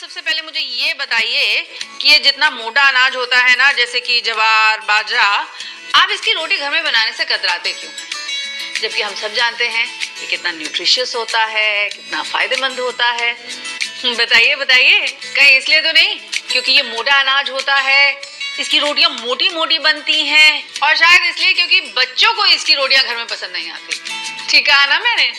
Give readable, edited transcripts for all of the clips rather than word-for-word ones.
सबसे पहले मुझे ये बताइए कि ये जितना मोटा अनाज होता है ना, जैसे कि ज्वार बाजरा, आप इसकी रोटी घर में बनाने से कतराते क्यों हैं? जबकि हम सब जानते हैं कि कितना न्यूट्रिशियस होता है, कितना फायदेमंद होता है। बताइए बताइए, कहीं इसलिए तो नहीं क्योंकि ये मोटा अनाज होता है, इसकी रोटियां मोटी मोटी बनती हैं, और शायद इसलिए क्योंकि बच्चों को इसकी रोटियां घर में पसंद नहीं आती। ठीक है ना मैंने?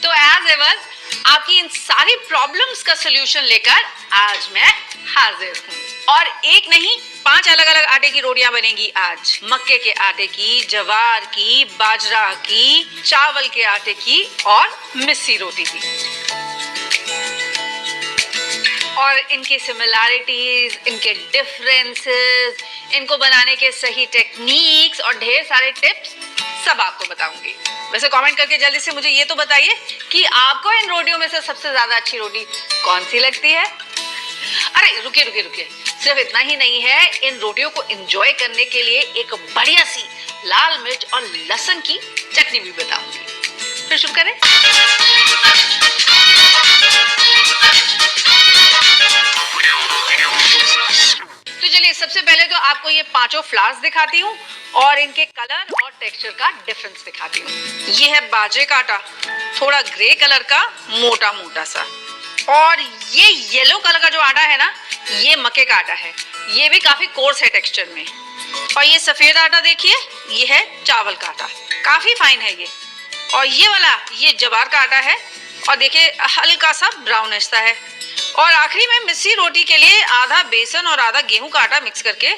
तो एज एवर आपकी इन सारी प्रॉब्लम्स का सलूशन लेकर आज मैं हाजिर हूँ, और एक नहीं 5 अलग अलग आटे की रोटियां बनेंगी आज। मक्के के आटे की, ज्वार की, बाजरा की, चावल के आटे की और मिस्सी रोटी की। और इनकी सिमिलैरिटीज, इनके डिफरेंसेस, इनको बनाने के सही टेक्निक्स और ढेर सारे टिप्स सब आपको बताऊंगी। वैसे कमेंट करके जल्दी से मुझे ये तो बताइए कि आपको इन रोटियों में से सबसे ज्यादा अच्छी रोटी कौन सी लगती है? अरे रुकिए रुकिए रुकिए, सिर्फ इतना ही नहीं है, इन रोटियों को एंजॉय करने के लिए एक बढ़िया सी लाल मिर्च और लहसुन की चटनी भी बताऊंगी। फिर शुरू करें। तो चलिए, सबसे पहले तो आपको ये पांचों फ्लावर्स दिखाती हूँ और इनके कलर और टेक्सचर का डिफरेंस दिखाती हूँ। ये है बाजरे का आटा, थोड़ा ग्रे कलर का, मोटा मोटा सा। और ये येलो कलर का जो आटा है ना, ये मक्के का आटा है, ये भी काफी कोर्स है टेक्सचर में। और ये सफेद आटा देखिए, ये है चावल का आटा, काफी फाइन है ये। और ये वाला, ये ज्वार का आटा है, और देखिए हल्का सा ब्राउनिश सा है। और आखिरी में मिस्सी रोटी के लिए आधा बेसन और आधा गेहूं का आटा मिक्स करके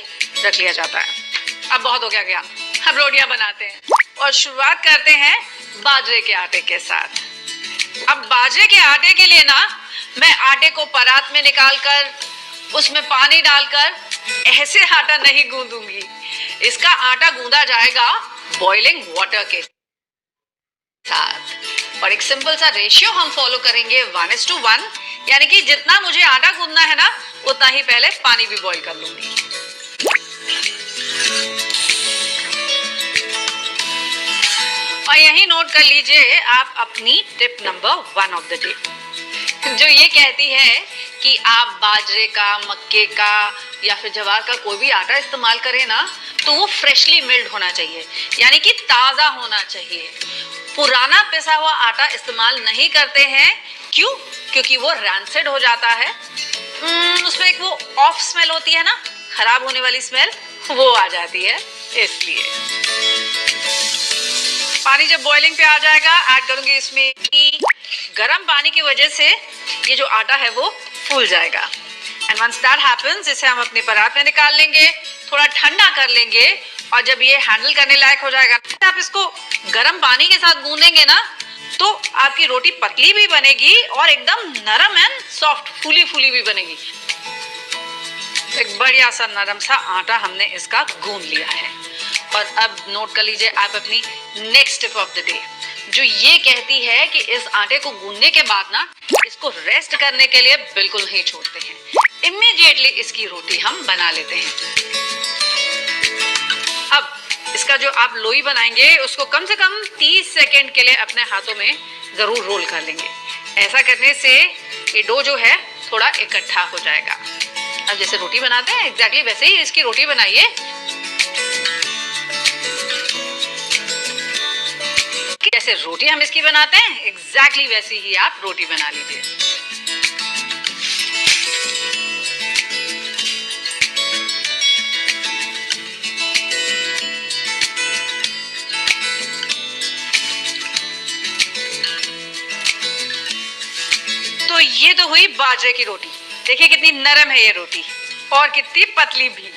रख लिया जाता है। अब बहुत हो गया, अब रोटियां बनाते हैं और शुरुआत करते हैं बाजरे के आटे के साथ। अब बाजरे के आटे के लिए ना, मैं आटे को परात में निकालकर उसमें पानी डालकर ऐसे आटा नहीं गूंदूंगी। इसका आटा गूंदा जाएगा बॉइलिंग वाटर के साथ, और एक सिंपल सा रेशियो हम फॉलो करेंगे 1:1, यानी कि जितना मुझे आटा गूंदना है ना, उतना ही पहले पानी भी बॉईल कर लूंगी। और यही नोट कर लीजिए आप अपनी tip number 1 of the day, जो ये कहती है कि आप बाजरे का, मक्के का या फिर ज्वार का कोई भी आटा इस्तेमाल करें ना, तो वो फ्रेशली मिल्ड होना चाहिए, यानी कि ताजा होना चाहिए। पुराना पिसा हुआ आटा इस्तेमाल नहीं करते हैं। क्यों? क्योंकि वो रैंसिड हो जाता है, उसमें एक वो ऑफ स्मेल होती है ना, खराब होने वाली स्मेल, वो आ जाती है। इसलिए पानी जब बॉइलिंग पे आ जाएगा, ऐड करूंगी इसमें गर्म पानी की वजह से ये जो आटा है वो फूल जाएगा। एंड वंस दैट हैपेंस, इसे हम अपने परात में निकाल लेंगे, थोड़ा ठंडा कर लेंगे, और जब ये हैंडल करने लायक हो जाएगा, आप इसको गर्म पानी के साथ गूंदेंगे ना, तो आपकी रोटी पतली भी बनेगी और एकदम नरम एंड सॉफ्ट, फूली फूली भी बनेगी। एक बढ़िया सा नरम सा आटा हमने इसका गूंद लिया है। और अब नोट कर लीजिए आप अपनी next tip of the day, जो ये कहती है कि इस आटे को गूंदने के बाद ना, इसको रेस्ट करने के लिए बिल्कुल नहीं छोड़ते हैं, इमीडिएटली इसकी रोटी हम बना लेते हैं। अब इसका जो आप लोई बनाएंगे, उसको कम से कम 30 सेकेंड के लिए अपने हाथों में जरूर रोल कर लेंगे। ऐसा करने से ये डो जो है थोड़ा इकट्ठा हो जाएगा। अब जैसे रोटी बनाते हैं, एग्जैक्टली वैसे ही इसकी रोटी बनाइए। जैसे रोटी हम इसकी बनाते हैं, एग्जैक्टली वैसी ही आप रोटी बना लीजिए। तो ये तो हुई बाजरे की रोटी, देखिए कितनी नरम है ये रोटी और कितनी पतली भी।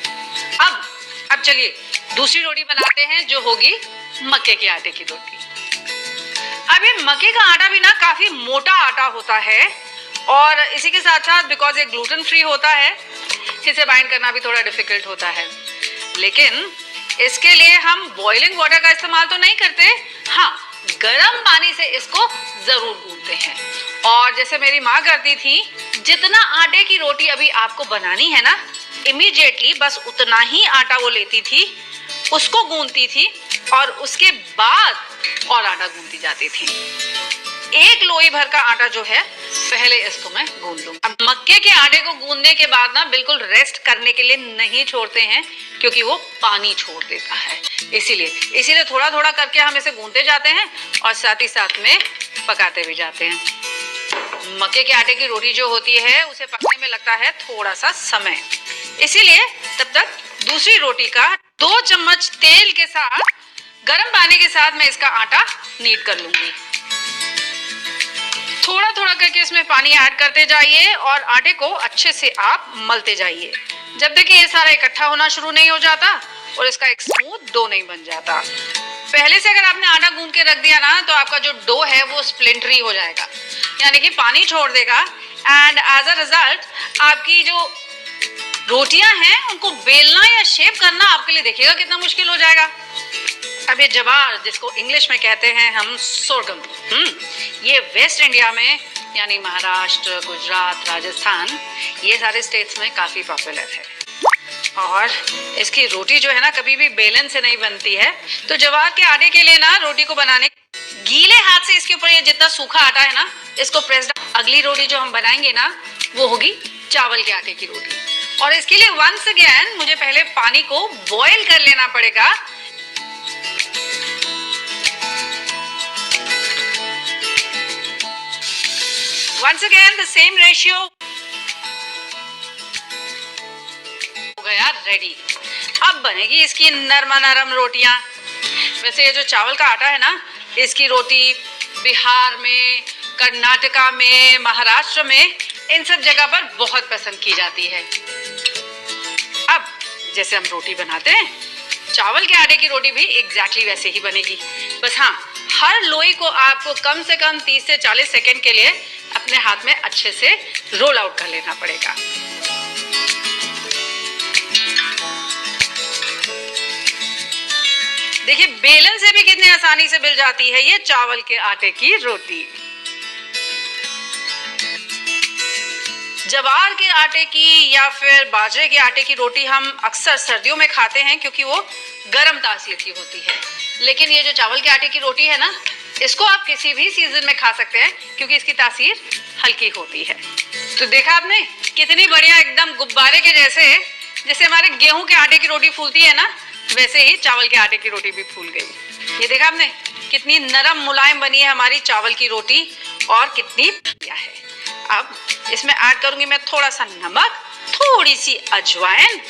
अब चलिए दूसरी रोटी बनाते हैं, जो होगी मक्के के आटे की रोटी। अब ये मक्के का आटा भी ना काफी मोटा आटा होता है, और इसी के साथ साथ बिकॉज ये ग्लूटेन फ्री होता है, इसे बाइंड करना भी थोड़ा डिफिकल्ट होता है। लेकिन इसके लिए हम बॉइलिंग वाटर का इस्तेमाल तो नहीं करते, हाँ गर्म पानी से इसको जरूर गूंथते हैं। और जैसे मेरी माँ करती थी, जितना आटे की रोटी अभी आपको बनानी है ना, इमीडिएटली बस उतना ही आटा वो लेती थी, उसको गूंथती थी, और उसके बाद और आटा गूंथती जाती थी। एक लोई भर का आटा जो है पहले इसको मैं गूंद लूँ। अब मक्के के आटे को गूंदने के बाद ना बिल्कुल रेस्ट करने के लिए नहीं छोड़ते हैं, क्योंकि वो पानी छोड़ देता है। इसीलिए थोड़ा थोड़ा करके हम इसे गूंदते जाते हैं और साथ ही साथ में पकाते भी जाते हैं। मक्के के आटे की रोटी जो होती है उसे पकने में लगता है थोड़ा सा समय, इसीलिए तब तक दूसरी रोटी का 2 चम्मच तेल के साथ गर्म पानी के साथ मैं इसका आटा नीड कर लूंगी। थोड़ा थोड़ा करके इसमें पानी ऐड करते जाइए और आटे को अच्छे से आप मलते जाइए जब तक कि ये सारा इकट्ठा होना शुरू नहीं हो जाता और इसका एक स्मूथ डो नहीं बन जाता। पहले से अगर आपने आटा गूंद के रख दिया ना तो आपका जो डो है वो स्प्लिंटरी हो जाएगा, यानी कि पानी छोड़ देगा, एंड एज अ रिजल्ट आपकी जो रोटियां हैं उनको बेलना या शेप करना आपके लिए देखिएगा कितना मुश्किल हो जाएगा। अब ये जवार, जिसको इंग्लिश में कहते हैं हम सोरगम, ये वेस्ट इंडिया में यानी महाराष्ट्र, गुजरात, राजस्थान, ये सारे स्टेट्स में काफी पॉपुलर है। और इसकी रोटी जो है ना कभी भी बेलन से नहीं बनती है। तो जवार के आटे के लिए ना रोटी को बनाने गीले हाथ से इसके ऊपर ये जितना सूखा आटा है ना इसको प्रेस। अगली रोटी जो हम बनाएंगे ना वो होगी चावल के आटे की रोटी, और इसके लिए वंस अगेन मुझे पहले पानी को बॉईल कर लेना पड़ेगा। Once again the same ratio हो गया रेडी। अब बनेगी इसकी नरम नरम रोटियां। वैसे ये जो चावल का आटा है ना इसकी रोटी बिहार में, कर्नाटका में, महाराष्ट्र में, इन सब जगह पर बहुत पसंद की जाती है। अब जैसे हम रोटी बनाते हैं चावल के आटे की रोटी भी एग्जैक्टली वैसे ही बनेगी, बस हाँ हर लोई को आपको कम से कम 30 से 40 सेकेंड के लिए अपने हाथ में अच्छे से रोल आउट कर लेना पड़ेगा। देखिए बेलन से भी कितनी आसानी से मिल जाती है ये चावल के आटे की रोटी। जवार के आटे की या फिर बाजरे के आटे की रोटी हम अक्सर सर्दियों में खाते हैं क्योंकि वो गर्म तासीर की होती है, लेकिन ये जो चावल के आटे की रोटी है ना इसको आप किसी भी सीजन में खा सकते हैं क्योंकि इसकी तासीर हल्की होती है। तो देखा आपने कितनी बढ़िया, एकदम गुब्बारे के जैसे हमारे गेहूं के आटे की रोटी फूलती है ना वैसे ही चावल के आटे की रोटी भी फूल गई। ये देखा आपने कितनी नरम मुलायम बनी है हमारी चावल की रोटी और कितनी बढ़िया है। अब इसमें ऐड करूंगी मैं थोड़ा सा नमक, थोड़ी सी अजवाइन,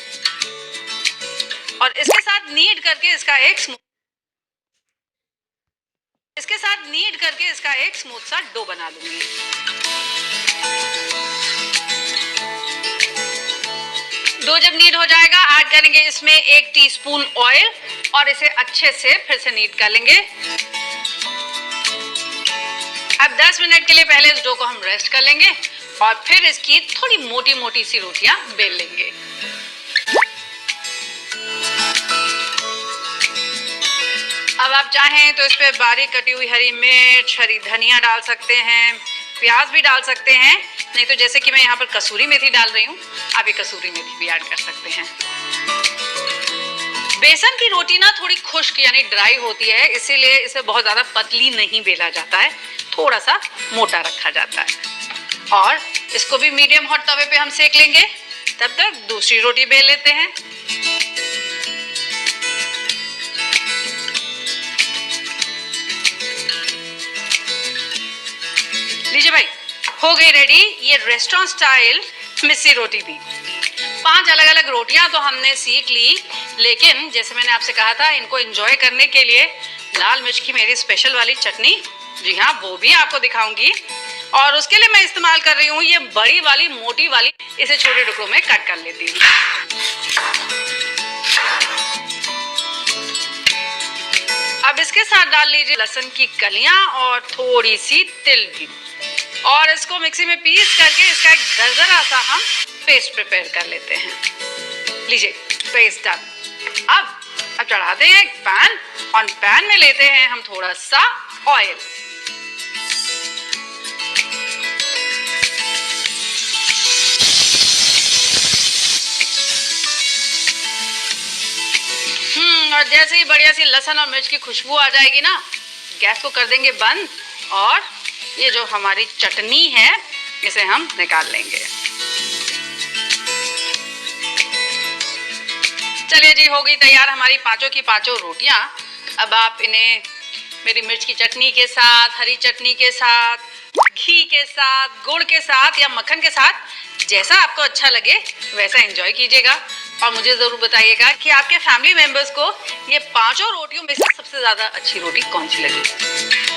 और इसके साथ नीड करके इसका एक स्मूथ सा डो बना लूंगी। डो जब नीड हो जाएगा ऐड करेंगे इसमें 1 टीस्पून ऑयल और इसे अच्छे से फिर से नीड कर लेंगे। अब 10 मिनट के लिए पहले इस डो को हम रेस्ट कर लेंगे और फिर इसकी थोड़ी मोटी मोटी सी रोटियां बेल लेंगे। अब आप चाहें तो इस पे बारीक कटी हुई हरी मिर्च, हरी धनिया डाल सकते हैं, प्याज भी डाल सकते हैं, नहीं तो जैसे कि मैं यहाँ पर कसूरी मेथी डाल रही हूँ आप ये कसूरी मेथी भी ऐड कर सकते हैं। बेसन की रोटी ना थोड़ी खुश्क यानी ड्राई होती है, इसीलिए इसे बहुत ज्यादा पतली नहीं बेला जाता है, थोड़ा सा मोटा रखा जाता है। और इसको भी मीडियम हॉट तवे पे हम सेक लेंगे, तब तक दूसरी रोटी बेल लेते हैं। लीजिए भाई हो गई रेडी ये रेस्टोरेंट स्टाइल मिस्सी रोटी भी। 5 अलग अलग रोटियां तो हमने सीख ली, लेकिन जैसे मैंने आपसे कहा था इनको एंजॉय करने के लिए लाल मिर्च की मेरी स्पेशल वाली चटनी, जी हाँ वो भी आपको दिखाऊंगी। और उसके लिए मैं इस्तेमाल कर रही हूँ ये बड़ी वाली मोटी वाली, इसे छोटे टुकड़ों में कट कर लेती हूँ। अब इसके साथ डाल लीजिए लहसुन की कलियां और थोड़ी सी तिल भी, और इसको मिक्सी में पीस करके इसका एक दरदरा सा हम पेस्ट प्रिपेयर कर लेते हैं। लीजिए पेस्ट डन। अब चढ़ाते हैं एक पैन और पैन में लेते हैं हम थोड़ा सा ऑयल। और जैसे ही बढ़िया सी लहसुन और मिर्च की खुशबू आ जाएगी ना गैस को कर देंगे बंद और ये जो हमारी चटनी है इसे हम निकाल लेंगे। चलिए जी, हो गई तैयार हमारी पांचों की पांचों रोटियां। अब आप इन्हें मेरी मिर्च की चटनी के साथ, हरी चटनी के साथ, घी के साथ, गुड़ के साथ या मक्खन के साथ, जैसा आपको अच्छा लगे वैसा एंजॉय कीजिएगा। और मुझे जरूर बताइएगा कि आपके फैमिली मेंबर्स को ये पांचों रोटियों में से सबसे ज्यादा अच्छी रोटी कौन सी लगी।